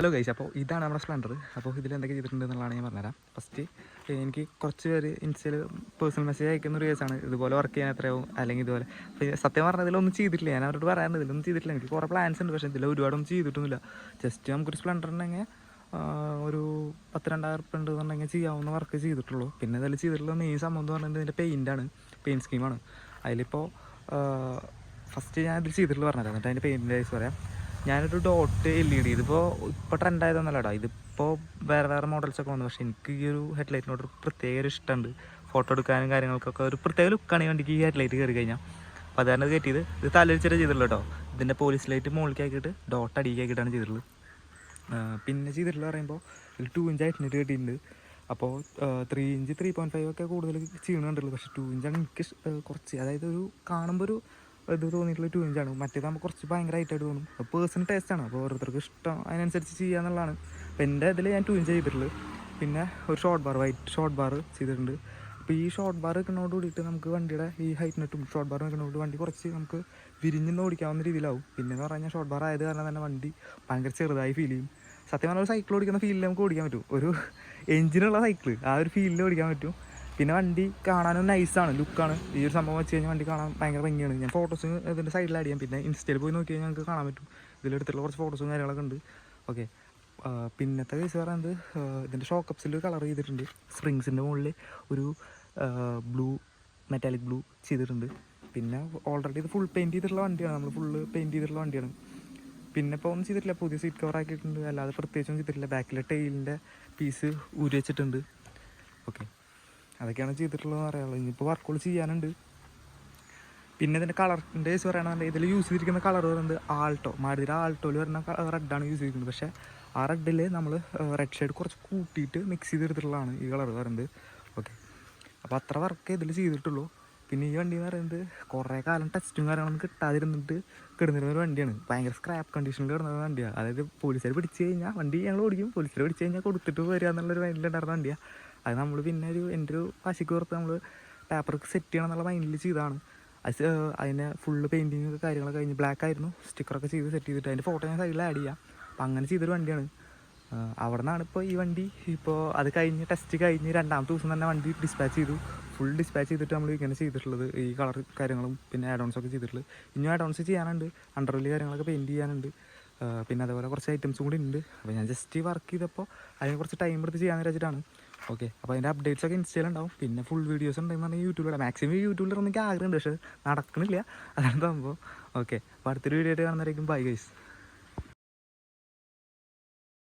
Hello guys, അപ്പോൾ ഇതാണ് നമ്മുടെ സ്പ്ലെൻഡർ. അപ്പോൾ ഇതിൽ എന്തൊക്കെ ചെയ്തിട്ടുണ്ട് എന്നുള്ളതാണ് ഞാൻ പറഞ്ഞുതരാം. ഫസ്റ്റ് എനിക്ക് കുറച്ച് പേര് ഇൻസ്റ്റയിൽ പേഴ്സണൽ മെസ്സേജ് അയക്കുന്ന ഒരു കേസാണ്, ഇതുപോലെ വർക്ക് ചെയ്യാൻ എത്രയാവും അല്ലെങ്കിൽ ഇതുപോലെ. അപ്പോൾ സത്യം പറഞ്ഞാൽ ഇതിലൊന്നും ചെയ്തിട്ടില്ല. ഞാൻ അവരോട് പറയാറുണ്ട് ഇതിലൊന്നും ചെയ്തിട്ടില്ല. എനിക്ക് കുറേ പ്ലാൻസ് ഉണ്ട്, പക്ഷേ ഇതിൽ ഒരുപാടൊന്നും ചെയ്തിട്ടൊന്നുമില്ല. ജസ്റ്റ് നമുക്കൊരു സ്പ്ലെൻഡർ ഉണ്ടെങ്കിൽ ഒരു 10,000-2,000 ഉണ്ട് എന്നുണ്ടെങ്കിൽ ചെയ്യാവുന്ന വർക്ക് ചെയ്തിട്ടുള്ളൂ. പിന്നെ ഇതിൽ ചെയ്തിട്ടുള്ള മെയിൻ സംഭവം എന്ന് പറഞ്ഞാൽ ഇതിൻ്റെ പെയിൻ്റാണ്, പെയിൻറ്റ് സ്കീമാണ്. അതിലിപ്പോൾ ഫസ്റ്റ് ഞാൻ ഇതിൽ ചെയ്തിട്ടുള്ള പറഞ്ഞത്, എന്നിട്ട് അതിൻ്റെ പെയിൻറ്റിൻ്റെ കേസ് പറയാം. ഞാനൊരു ഡോട്ട് LED, ഇപ്പോൾ ട്രെൻഡ് ആയതൊന്നല്ലടാ, ഇതിപ്പോൾ വേറെ മോഡൽസൊക്കെ വന്നു. പക്ഷേ എനിക്ക് ഈ ഒരു ഹെഡ്ലൈറ്റിനോട് ഒരു പ്രത്യേക ഒരു ഇഷ്ടമുണ്ട്. ഫോട്ടോ എടുക്കാനും കാര്യങ്ങൾക്കൊക്കെ ഒരു പ്രത്യേക ലുക്കാണ് ഈ വണ്ടിക്ക് ഈ ഹെഡ്ലൈറ്റ് കയറി കഴിഞ്ഞാൽ. അപ്പോൾ അതാണ് ഇത് കയറ്റിയത്. ഇത് തലരിച്ചിട്ട് ചെയ്തിട്ടുള്ളൂ കേട്ടോ. ഇതിൻ്റെ പോലീസ് ലൈറ്റ് മുകളിലേക്ക് ആക്കിയിട്ട് ഡോട്ട് അടിക്കാക്കിയിട്ടാണ് ചെയ്തിട്ടുള്ളത്. പിന്നെ ചെയ്തിട്ടുള്ള പറയുമ്പോൾ ഇതിൽ 2 ഇഞ്ച് ആയിട്ട് കെട്ടിയിട്ടുണ്ട്. അപ്പോൾ 3 ഇഞ്ച് 3.5 ഒക്കെ കൂടുതൽ ചെയ്യണുണ്ടല്ലോ. പക്ഷേ 2 ഇഞ്ചാണ് എനിക്ക് കുറച്ച്, അതായത് ഒരു കാണുമ്പോൾ ഒരു ഇത് തോന്നിയിട്ടുള്ള 2 ഇഞ്ചാണ്. മറ്റേതാകുമ്പോൾ കുറച്ച് ഭയങ്കരമായിട്ടായിട്ട് തോന്നും. പേഴ്സണൽ ടേസ്റ്റാണ്, അപ്പോൾ ഓരോരുത്തർക്ക് ഇഷ്ടം അതിനനുസരിച്ച് ചെയ്യുക എന്നുള്ളതാണ്. അപ്പോൾ എൻ്റെ ഇതിൽ ഞാൻ 2 ഇഞ്ച് ചെയ്തിട്ടുള്ളത്. പിന്നെ ഒരു short bar, white short bar ചെയ്തിട്ടുണ്ട്. അപ്പോൾ ഈ ഷോർട്ട് ബാർ വെക്കുന്നതോട് കൂടിയിട്ട് നമുക്ക് വണ്ടിയുടെ ഈ ഹൈറ്റിനിട്ടും ഷോർട്ട് ബാർ വെക്കുന്നതോട് വണ്ടി കുറച്ച് നമുക്ക് വിരിഞ്ഞെന്ന് ഓടിക്കാവുന്ന രീതിയിലാവും. പിന്നെ എന്ന് പറഞ്ഞാൽ ഷോർട്ട് ബാർ ആയത് കാരണം തന്നെ വണ്ടി ഭയങ്കര ചെറുതായി ഫീൽ ചെയ്യും. സത്യം പറഞ്ഞാൽ ഒരു സൈക്കിൾ ഓടിക്കുന്ന ഫീലിൽ നമുക്ക് ഓടിക്കാൻ പറ്റും. ഒരു എഞ്ചിനുള്ള സൈക്കിൾ ആ ഒരു ഫീലിൽ ഓടിക്കാൻ പറ്റും. പിന്നെ വണ്ടി കാണാനും നൈസാണ്, ലുക്കാണ്. ഈ ഒരു സംഭവം വെച്ച് കഴിഞ്ഞാൽ വണ്ടി കാണാൻ ഭയങ്കര ഭംഗിയാണ്. ഞാൻ ഫോട്ടോസ് ഇതിൻ്റെ സൈഡിൽ ആഡ് ചെയ്യാം. പിന്നെ ഇൻസ്റ്റയിൽ പോയി നോക്കി കഴിഞ്ഞാൽ ഞങ്ങൾക്ക് കാണാൻ പറ്റും. ഇതിലെടുത്തുള്ള കുറച്ച് ഫോട്ടോസും കാര്യങ്ങളൊക്കെ ഉണ്ട്. ഓക്കെ, പിന്നത്തെ കേസ് പറയുന്നത് ഇതിൻ്റെ ഷോക്കപ്സിൽ കളർ ചെയ്തിട്ടുണ്ട്. സ്പ്രിങ്സിൻ്റെ മുകളിൽ ഒരു ബ്ലൂ, മെറ്റാലിക് ബ്ലൂ ചെയ്തിട്ടുണ്ട്. പിന്നെ ഓൾറെഡി ഇത് ഫുൾ പെയിൻറ്റ് ചെയ്തിട്ടുള്ള വണ്ടിയാണ്, നമ്മൾ ഫുള്ള് പെയിൻറ്റ് ചെയ്തിട്ടുള്ള വണ്ടിയാണ്. പിന്നെ ഇപ്പോൾ ഒന്നും ചെയ്തിട്ടില്ല, പുതിയ സീറ്റ് കവർ ആക്കിയിട്ടുണ്ട്. അല്ലാതെ പ്രത്യേകിച്ചൊന്നും ചെയ്തിട്ടില്ല. ബാക്കിലെ ടൈലിൻ്റെ പീസ് ഊരി വെച്ചിട്ടുണ്ട്. ഓക്കെ, അതൊക്കെയാണ് ചെയ്തിട്ടുള്ളതെന്ന് പറയാനുള്ളത്. ഇനിയിപ്പോൾ വർക്കുകൾ ചെയ്യാനുണ്ട്. പിന്നെ ഇതിൻ്റെ കളറിൻ്റെ കേസ് പറയുകയാണെന്നുണ്ടെങ്കിൽ ഇതിൽ യൂസ് ചെയ്തിരിക്കുന്ന കളർ പറയുന്നത് ആൾട്ടോ, മാരുതിയുടെ ആൾട്ടോയിൽ വരുന്ന റെഡാണ് യൂസ് ചെയ്തിരിക്കുന്നത്. പക്ഷേ ആ റെഡിൽ നമ്മൾ റെഡ് ഷെയ്ഡ് കുറച്ച് കൂട്ടിയിട്ട് മിക്സ് ചെയ്തെടുത്തിട്ടുള്ളതാണ് ഈ കളർ പറയുന്നത്. ഓക്കെ, അപ്പോൾ അത്ര വർക്കേ ഇതിൽ ചെയ്തിട്ടുള്ളൂ. പിന്നെ ഈ വണ്ടി എന്ന് പറയുന്നത് കുറേ കാലം ടെസ്റ്റും കാര്യങ്ങളൊന്നും കിട്ടാതിരുന്നിട്ട് കിടന്നിരുന്ന ഒരു വണ്ടിയാണ്. ഭയങ്കര സ്ക്രാപ്പ് കണ്ടീഷനിൽ കിടന്ന വണ്ടിയാണ്. അതായത് പോലീസുകാർ പിടിച്ച് കഴിഞ്ഞാൽ വണ്ടി ഞങ്ങൾ ഓടിക്കും, പോലീസുകാർ പിടിച്ച് കഴിഞ്ഞാൽ കൊടുത്തിട്ട് വരിക എന്നുള്ളൊരു മൈൻഡിലുണ്ടായിരുന്ന വണ്ടിയാണ്. അത് നമ്മൾ പിന്നെ എൻ്റെ ഒരു വാശിക്ക് പുറത്ത് നമ്മൾ പേപ്പർക്ക് സെറ്റ് ചെയ്യണം എന്നുള്ള മൈൻഡിൽ ചെയ്താണ്. അത് അതിനെ ഫുള്ള് പെയിൻറ്റിങ് കാര്യങ്ങളൊക്കെ കഴിഞ്ഞ് ബ്ലാക്ക് ആയിരുന്നു, സ്റ്റിക്കറൊക്കെ ചെയ്ത് സെറ്റ് ചെയ്തിട്ട് അതിൻ്റെ ഫോട്ടോ ഞാൻ സൈഡിൽ ആഡ് ചെയ്യാം. അപ്പോൾ അങ്ങനെ ചെയ്തൊരു വണ്ടിയാണ്. അവിടെ നിന്നാണ് ഇപ്പോൾ ഈ വണ്ടി ഇപ്പോൾ അത് കഴിഞ്ഞ് ടെസ്റ്റ് കഴിഞ്ഞ് 2ാമത്തെ ദിവസം തന്നെ വണ്ടി ഡിസ്പാച്ച് ചെയ്തു. ഫുൾ ഡിസ്പാച്ച് ചെയ്തിട്ട് നമ്മൾ ഇങ്ങനെ ചെയ്തിട്ടുള്ളത് ഈ കളർ കാര്യങ്ങളും പിന്നെ ആഡോൺസൊക്കെ ചെയ്തിട്ടുള്ളത്. ഇനിയും ആഡോൺസ് ചെയ്യാനുണ്ട്, അണ്ടർവെല് കാര്യങ്ങളൊക്കെ പെയിൻറ്റ് ചെയ്യാനുണ്ട്. പിന്നെ അതേപോലെ കുറച്ച് ഐറ്റംസും കൂടി ഉണ്ട്. അപ്പോൾ ഞാൻ ജസ്റ്റ് വർക്ക് ചെയ്തപ്പോൾ അതിന് കുറച്ച് ടൈം എടുത്ത് ചെയ്യാമെന്ന് വെച്ചിട്ടാണ്. ഓക്കെ, അപ്പോൾ അതിൻ്റെ അപ്ഡേറ്റ്സൊക്കെ ഇൻസ്റ്റയിലുണ്ടാവും. പിന്നെ ഫുൾ വീഡിയോസ് ഉണ്ടെന്ന് പറഞ്ഞാൽ യൂട്യൂബിലിടാം. മാക്സിമം യൂട്യൂബിലിടാൻ എനിക്ക് ആഗ്രഹമുണ്ട്, പക്ഷേ നടക്കണില്ല, അതാണ് സംഭവം. ഓക്കെ, അപ്പോൾ അടുത്തൊരു വീഡിയോ ആയിട്ട് കാണുന്നതായിരിക്കും. Bye guys.